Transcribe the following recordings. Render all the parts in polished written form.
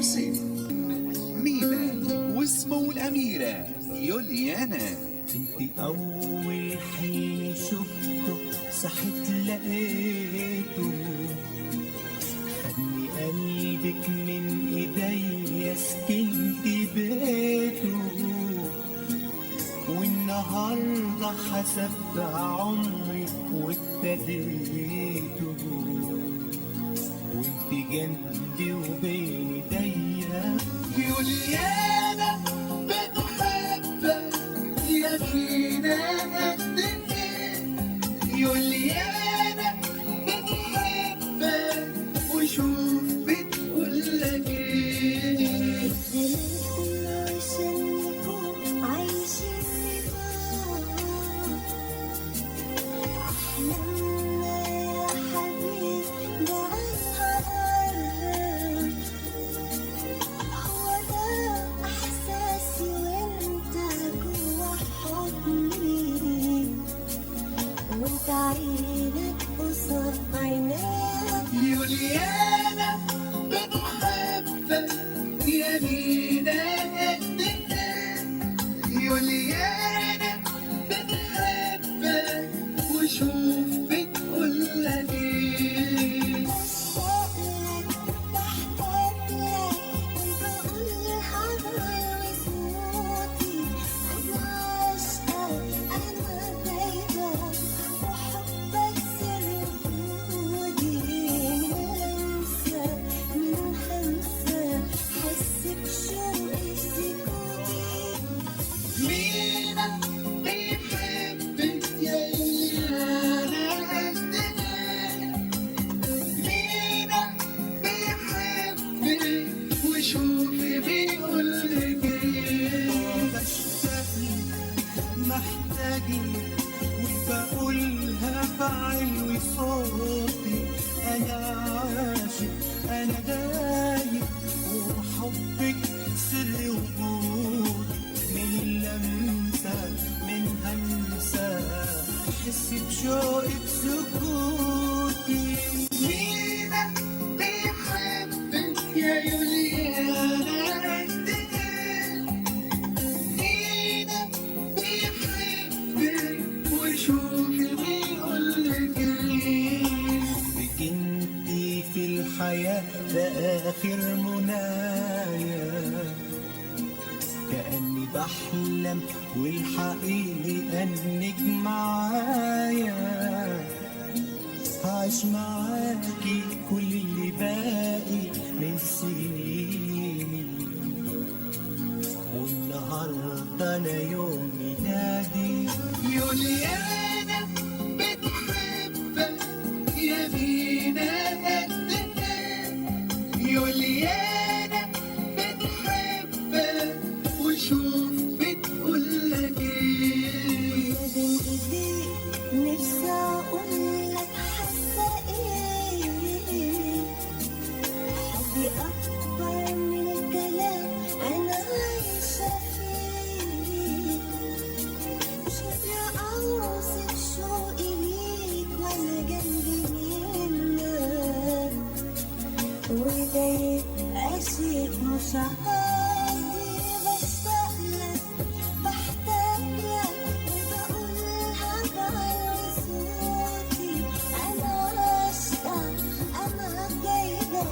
حسين، مينا واسمه الأميرة يوليانا. انت اول حين شفته صحيت لقيته، خدني قلبك من ايديا سكنت بيته، والنهارده حسبت عمري وابتديته، وانت جنبي وبين ايديا يوليانا بتحبك يا فينا قد ايه، يوليانا بتحبك وشوف بتقولك ايه. عشان نكون عايشين أحلامنا يا حبيب ده أنهار، هو ده إحساسي وأنت جوا حضني، وأنت عينك قصاد عينيا. يوليانا بتحبك يا مينا قد ايه، يوليانا بتحبك وشوف بتقولك ايه. بشتاقلك بحتاجلك وبقولها بعلو صوتي، أنا عاشقة أنا دايبة وحبك سر وجودي، من همسة حس بشوقي في سكوتي. مينا بيحبك يا يوليانا قد ايه، مينا بيحبك وشوفي بيقولك ايه. بشتاقلك محتاجلك وبقولها بعلو صوتي، أنا عاشق أنا دايب وحبك سر وجودي، من لمسة من همسة أحس بشوقي بسكوتي. مينا بيحبك يا يوليانا قد ايه، مينا بيحبك وشوفي بيقولك ايه. بك انتي في الحياة ده آخر منايا، كأني بحلم والحقيقي أنك معايا، هعيش معاكي كل اللي باقي من سنيني، والنهاردة أنا يوم ميلادي. يوليانا بتحبك يا مينا قد ايه، يوليانا بتحبك وشوف بتقولك ايه. يا بين ايديك نفسي اقولك حاسه ايه، حبي اكبر من الكلام انا عايشه فيه، مش قادره اوصف شوقي ليك وانا جنبي منك، وده يبقى شيء مش عادي. بشتاقلك بحتاجلك وبقولها بعلو صوتي، أنا عاشقة أنا جايبة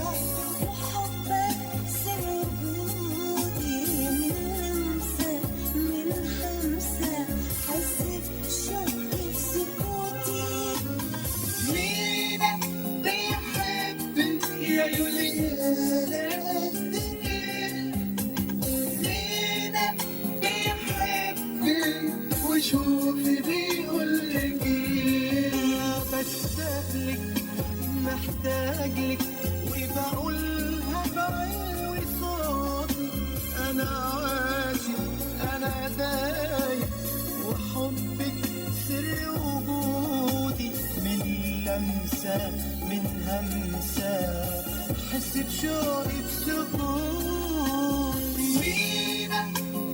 وحبك سر وجودي، من همسة حس بشوقي في سكوتي. مينا بيحبك يا يوليانا قد ايه، مينا بيحبك وشوفي بيقولك ايه. بشتاقلك محتاجلك وبقولها بعلو صوتي، أنا عاشق أنا دايب وحبك سر وجودي، من لمسة من همسة أحس بشوقي بسكوتي. مينا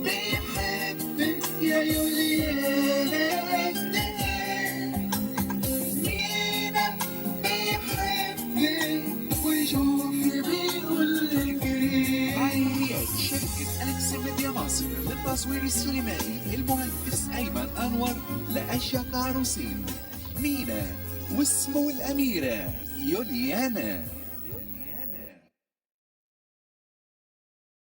بيحبك يا يوليانا قد ايه، مينا بيحبك وشوفي بيقولك ايه. مصر للتصوير السينمائي المهندس أيمن أنور لأشياء عروسين مينا واسمه الأميرة يوليانا.